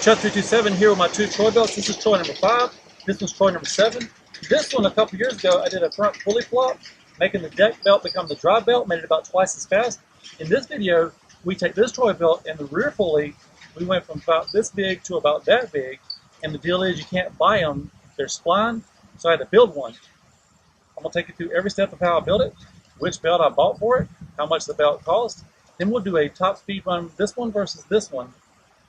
Chuck 327 here with my two Troy belts. This is Troy number 5. This one's Troy number 7. This one, a couple years ago, I did a front pulley flop, making the deck belt become the drive belt, made it about twice as fast. In this video, we take this Troy belt and the rear pulley, we went from about this big to about that big. And the deal is you can't buy them. They're spline, so I had to build one. I'm going to take you through every step of how I built it, which belt I bought for it, how much the belt cost. Then we'll do a top speed run, this one versus this one.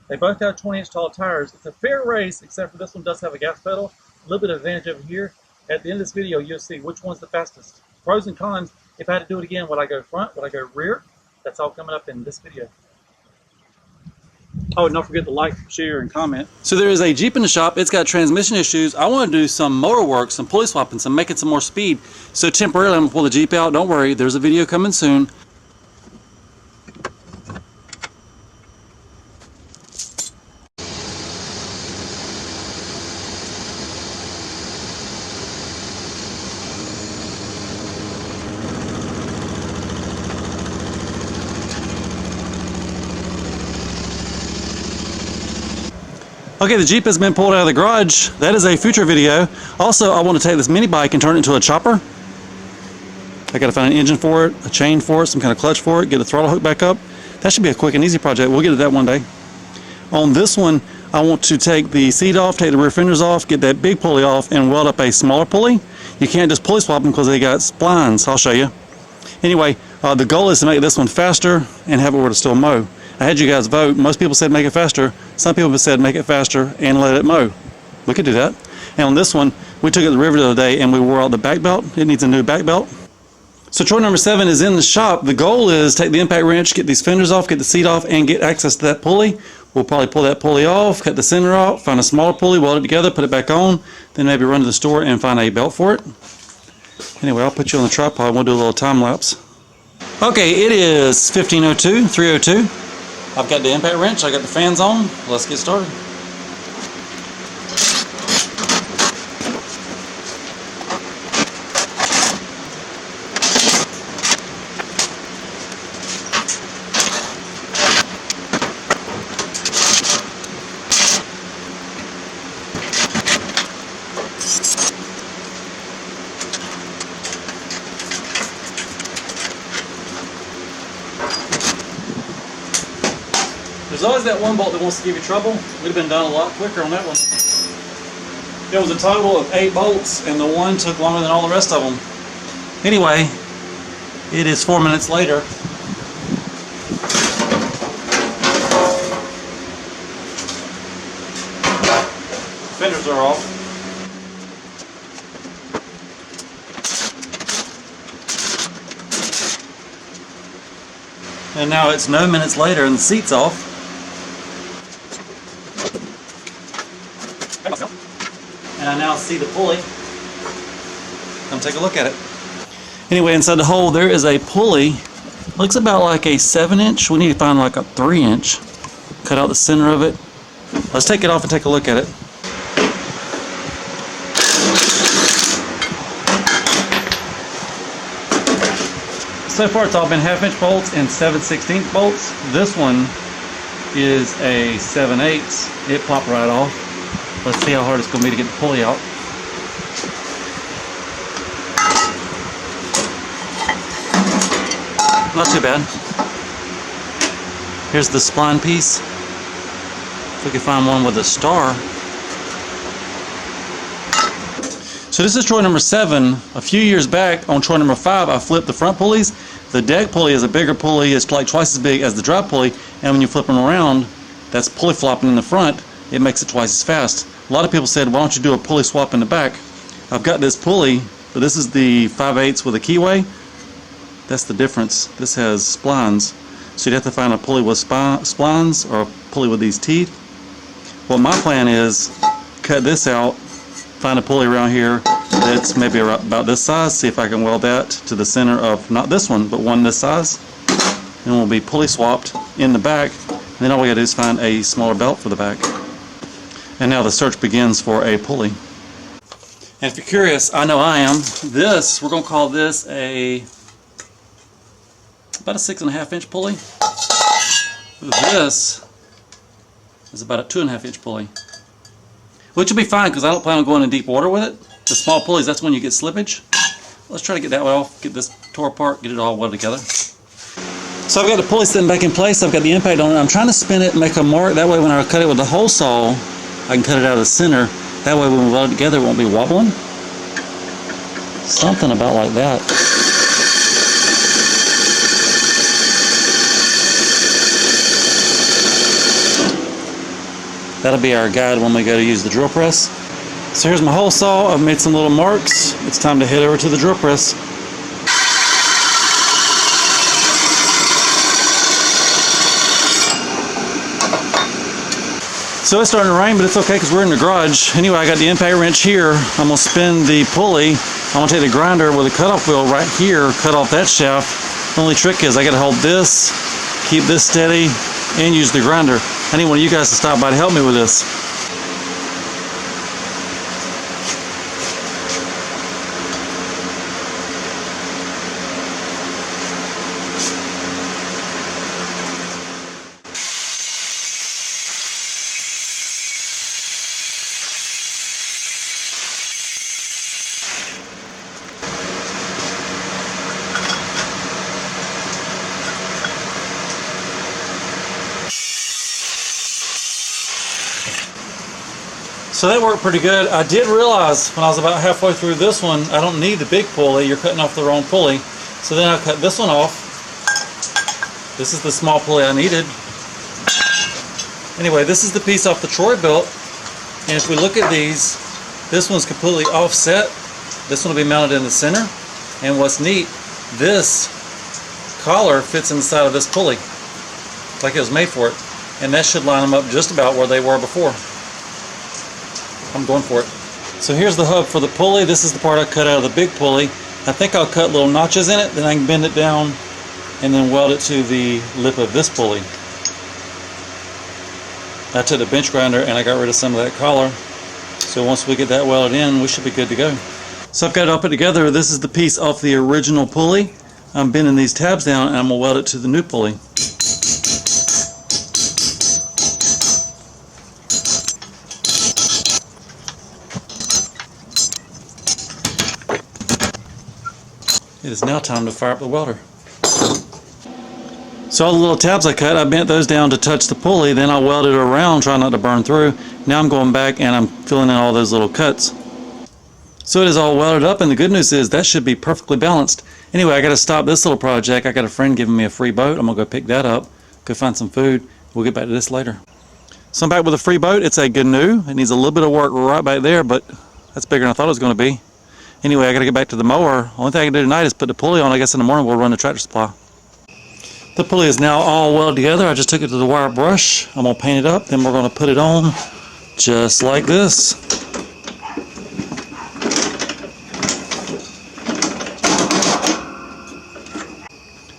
They both have 20-inch tall tires. It's a fair race, except for this one does have a gas pedal. A little bit of advantage over here. At the end of this video, you'll see which one's the fastest. Pros and cons. If I had to do it again, would I go front? Would I go rear? That's all coming up in this video. Oh, and don't forget to like, share, and comment. So there is a Jeep in the shop. It's got transmission issues. I want to do some mower work, some pulley swapping, some making some more speed. So temporarily, I'm going to pull the Jeep out. Don't worry, there's a video coming soon. Okay, the Jeep has been pulled out of the garage. That is a future video. Also, I want to take this mini bike and turn it into a chopper. I got to find an engine for it, a chain for it, some kind of clutch for it, get the throttle hook back up. That should be a quick and easy project. We'll get to that one day. On this one, I want to take the seat off, take the rear fenders off, get that big pulley off, and weld up a smaller pulley. You can't just pulley swap them because they got splines. I'll show you. Anyway, the goal is to make this one faster and have it where to still mow. I had you guys vote. Most people said make it faster. Some people have said make it faster and let it mow. We could do that. And on this one, we took it to the river the other day and we wore out the back belt. It needs a new back belt. So Troy number 7 is in the shop. The goal is take the impact wrench, get these fenders off, get the seat off, and get access to that pulley. We'll probably pull that pulley off, cut the center off, find a smaller pulley, weld it together, put it back on, then maybe run to the store and find a belt for it. Anyway, I'll put you on the tripod. We'll do a little time lapse. Okay, it is 15:02, 3:02. I've got the impact wrench, I got the fans on. Let's get started. There's always that one bolt that wants to give you trouble. We'd have been done a lot quicker on that one. There was a total of 8 bolts and the one took longer than all the rest of them. Anyway, it is 4 minutes later. Fenders are off. And now it's 9 minutes later and the seat's off. And I now see the pulley. Come take a look at it. Anyway, inside the hole there is a pulley. Looks about like a 7-inch. We need to find like a 3-inch. Cut out the center of it. Let's take it off and take a look at it. So far it's all been 1/2-inch bolts and 7/16 bolts. This one is a 7/8. It popped right off. Let's see how hard it's going to be to get the pulley out. Not too bad. Here's the spline piece. If we can find one with a star. So this is Troy number 7. A few years back on Troy number 5, I flipped the front pulleys. The deck pulley is a bigger pulley. It's like twice as big as the drive pulley. And when you flip them around, that's pulley flopping in the front. It makes it twice as fast. A lot of people said, why don't you do a pulley swap in the back? I've got this pulley, but this is the 5/8 with a keyway. That's the difference. This has splines. So you'd have to find a pulley with splines or a pulley with these teeth. Well, my plan is cut this out, find a pulley around here that's maybe about this size, see if I can weld that to the center of, not this one, but one this size. And we'll be pulley swapped in the back. And then all we gotta do is find a smaller belt for the back. And now the search begins for a pulley. And if you're curious, I know I am. This, we're going to call this about a 6.5-inch pulley. This is about a 2.5 inch pulley. Which will be fine because I don't plan on going in deep water with it. The small pulleys, that's when you get slippage. Let's try to get that one off, get this tore apart, get it all welded together. So I've got the pulley sitting back in place, I've got the impact on it. I'm trying to spin it and make a mark, that way when I cut it with the hole saw, I can cut it out of the center. That way when we weld it together it won't be wobbling. Something about like that. That'll be our guide when we go to use the drill press. So here's my hole saw, I've made some little marks. It's time to head over to the drill press. So it's starting to rain, but it's okay because we're in the garage. Anyway, I got the impact wrench here. I'm going to spin the pulley. I'm going to take the grinder with a cutoff wheel right here, cut off that shaft. The only trick is I got to hold this, keep this steady, and use the grinder. I need one of you guys to stop by to help me with this. So that worked pretty good. I did realize when I was about halfway through this one, I don't need the big pulley. You're cutting off the wrong pulley. So then I cut this one off. This is the small pulley I needed. Anyway, this is the piece off the Troy Bilt. And if we look at these, this one's completely offset. This one will be mounted in the center. And what's neat, this collar fits inside of this pulley, like it was made for it. And that should line them up just about where they were before. I'm going for it. So here's the hub for the pulley. This is the part I cut out of the big pulley. I think I'll cut little notches in it, then I can bend it down and then weld it to the lip of this pulley. I took the bench grinder and I got rid of some of that collar. So once we get that welded in, we should be good to go. So I've got it all put together. This is the piece off the original pulley. I'm bending these tabs down and I'm going to weld it to the new pulley. It is now time to fire up the welder. So all the little tabs I cut, I bent those down to touch the pulley, then I welded it around, trying not to burn through. Now I'm going back and I'm filling in all those little cuts. So it is all welded up, and the good news is that should be perfectly balanced. Anyway, I got to stop this little project. I got a friend giving me a free boat. I'm going to go pick that up, go find some food. We'll get back to this later. So I'm back with a free boat. It's a GNU. It needs a little bit of work right back there, but that's bigger than I thought it was going to be. Anyway, I got to get back to the mower. Only thing I can do tonight is put the pulley on. I guess in the morning we'll run the tractor supply. The pulley is now all welded together. I just took it to the wire brush. I'm going to paint it up, then we're going to put it on just like this.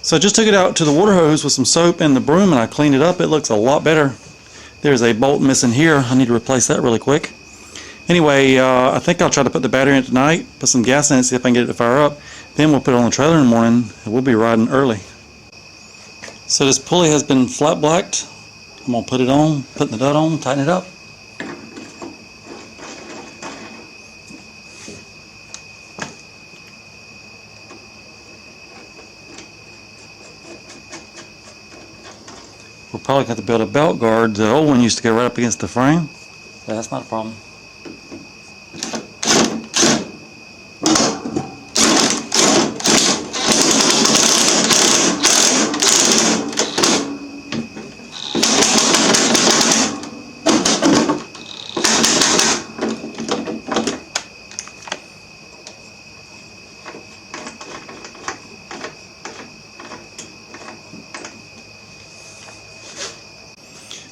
So I just took it out to the water hose with some soap and the broom and I cleaned it up. It looks a lot better. There's a bolt missing here. I need to replace that really quick. Anyway, I think I'll try to put the battery in tonight, put some gas in it, see if I can get it to fire up. Then we'll put it on the trailer in the morning and we'll be riding early. So this pulley has been flat blacked. I'm going to put it on, putting the nut on, tighten it up. We'll probably have to build a belt guard. The old one used to go right up against the frame. But that's not a problem.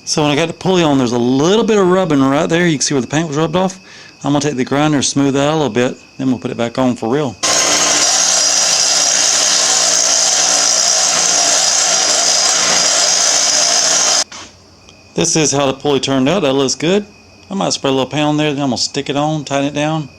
So when I got the pulley on, there's a little bit of rubbing right there. You can see where the paint was rubbed off. I'm going to take the grinder, smooth that out a little bit, then we'll put it back on for real. This is how the pulley turned out. That looks good. I might spray a little paint on there, then I'm going to stick it on, tighten it down.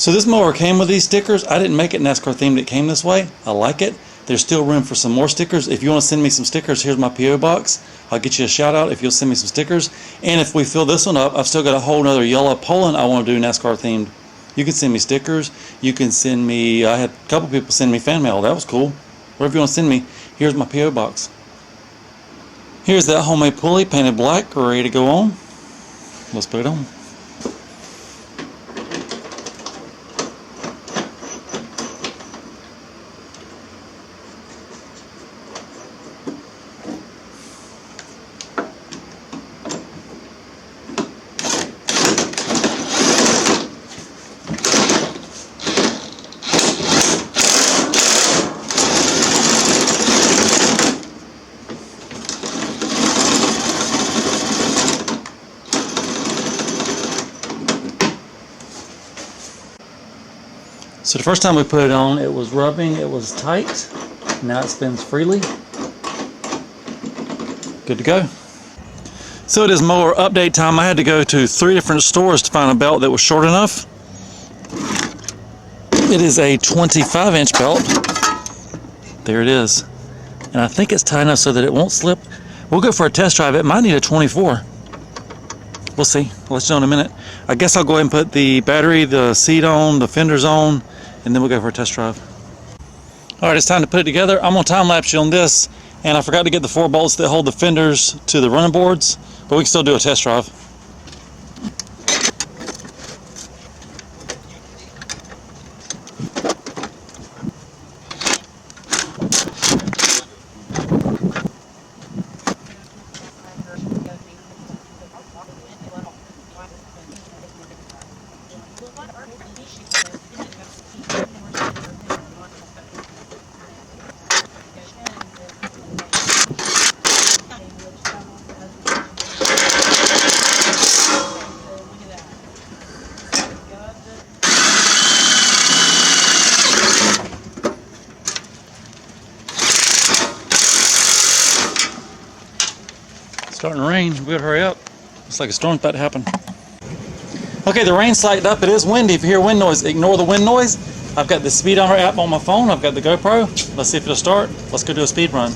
So this mower came with these stickers. I didn't make it NASCAR themed. It came this way. I like it. There's still room for some more stickers. If you want to send me some stickers, here's my P.O. box. I'll get you a shout out if you'll send me some stickers. And if we fill this one up, I've still got a whole nother yellow Poland I want to do NASCAR themed. You can send me stickers. You can send me, I had a couple people send me fan mail. That was cool. Whatever you want to send me, here's my P.O. box. Here's that homemade pulley painted black, ready to go on. Let's put it on. So the first time we put it on, it was rubbing, it was tight. Now it spins freely. Good to go. So it is mower update time. I had to go to 3 different stores to find a belt that was short enough. It is a 25-inch belt. There it is. And I think it's tight enough so that it won't slip. We'll go for a test drive. It might need a 24. We'll see. I'll let you know in a minute. I guess I'll go ahead and put the battery, the seat on, the fenders on, and then we'll go for a test drive. Alright, it's time to put it together. I'm going to time lapse you on this, and I forgot to get the 4 bolts that hold the fenders to the running boards, but we can still do a test drive. Starting to rain. We better hurry up. Looks like a storm's about to happen. Okay, the rain's slacked up. It is windy. If you hear wind noise, ignore the wind noise. I've got the speedometer app on my phone. I've got the GoPro. Let's see if it'll start. Let's go do a speed run.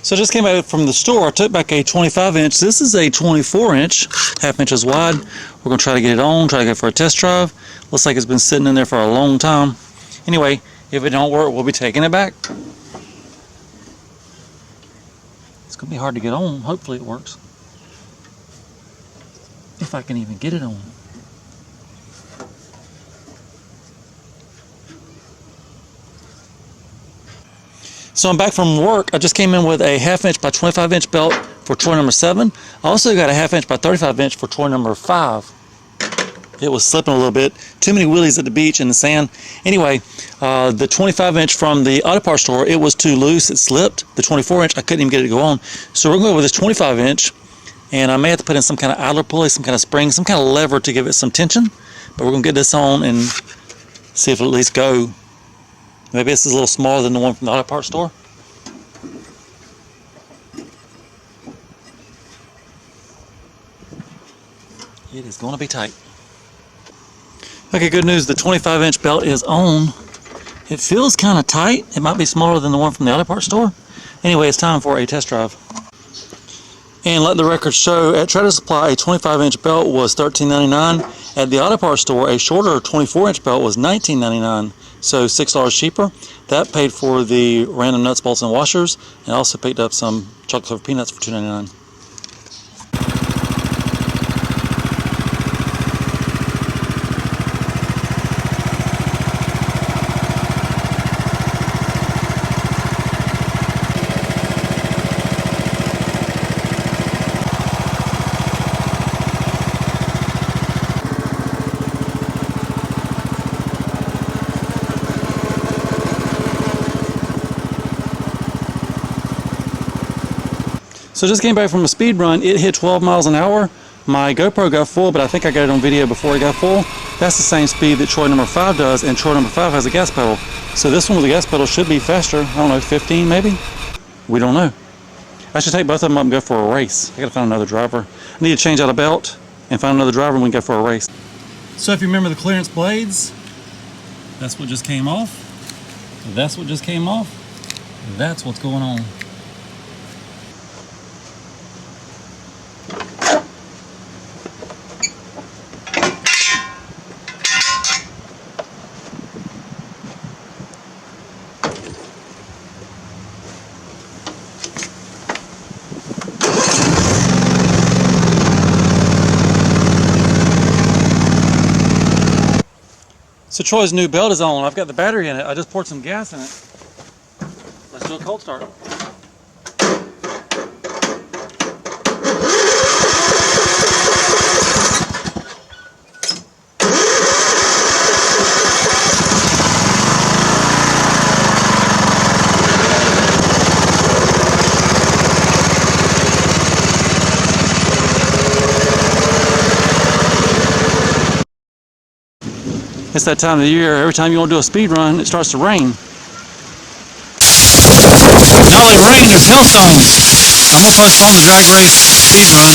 So I just came out from the store. I took back a 25-inch. This is a 24-inch, half inches wide. We're going to try to get it on, try to go for a test drive. Looks like it's been sitting in there for a long time. Anyway, if it don't work, we'll be taking it back. It's going to be hard to get on. Hopefully it works. If I can even get it on. So I'm back from work. I just came in with a half-inch by 25-inch belt for toy number 7. I also got a half-inch by 35-inch for toy number 5. It was slipping a little bit. Too many wheelies at the beach in the sand. Anyway, the 25-inch from the auto parts store, it was too loose. It slipped. The 24-inch, I couldn't even get it to go on. So we're going to go with this 25-inch, and I may have to put in some kind of idler pulley, some kind of spring, some kind of lever to give it some tension. But we're going to get this on and see if it'll at least go. Maybe this is a little smaller than the one from the auto parts store. It is going to be tight. Okay, good news. The 25-inch belt is on. It feels kind of tight. It might be smaller than the one from the auto parts store. Anyway, it's time for a test drive. And let the record show, at Tractor Supply, a 25-inch belt was $13.99. At the auto parts store, a shorter 24-inch belt was $19.99. So $6 cheaper. That paid for the random nuts, bolts, and washers, and also picked up some chocolate covered peanuts for $2.99. So just came back from a speed run. It hit 12 miles an hour. My GoPro got full, but I think I got it on video before it got full. That's the same speed that Troy number 5 does, and Troy number 5 has a gas pedal. So this one with the gas pedal should be faster. I don't know, 15 maybe? We don't know. I should take both of them up and go for a race. I gotta find another driver. I need to change out a belt and find another driver and we can go for a race. So if you remember the clearance blades, that's what just came off. That's what just came off. That's what's going on. So Troy's new belt is on. I've got the battery in it. I just poured some gas in it. Let's do a cold start. It's that time of the year. Every time you want to do a speed run, it starts to rain. Not only rain, there's hailstones. I'm going to postpone the drag race speed run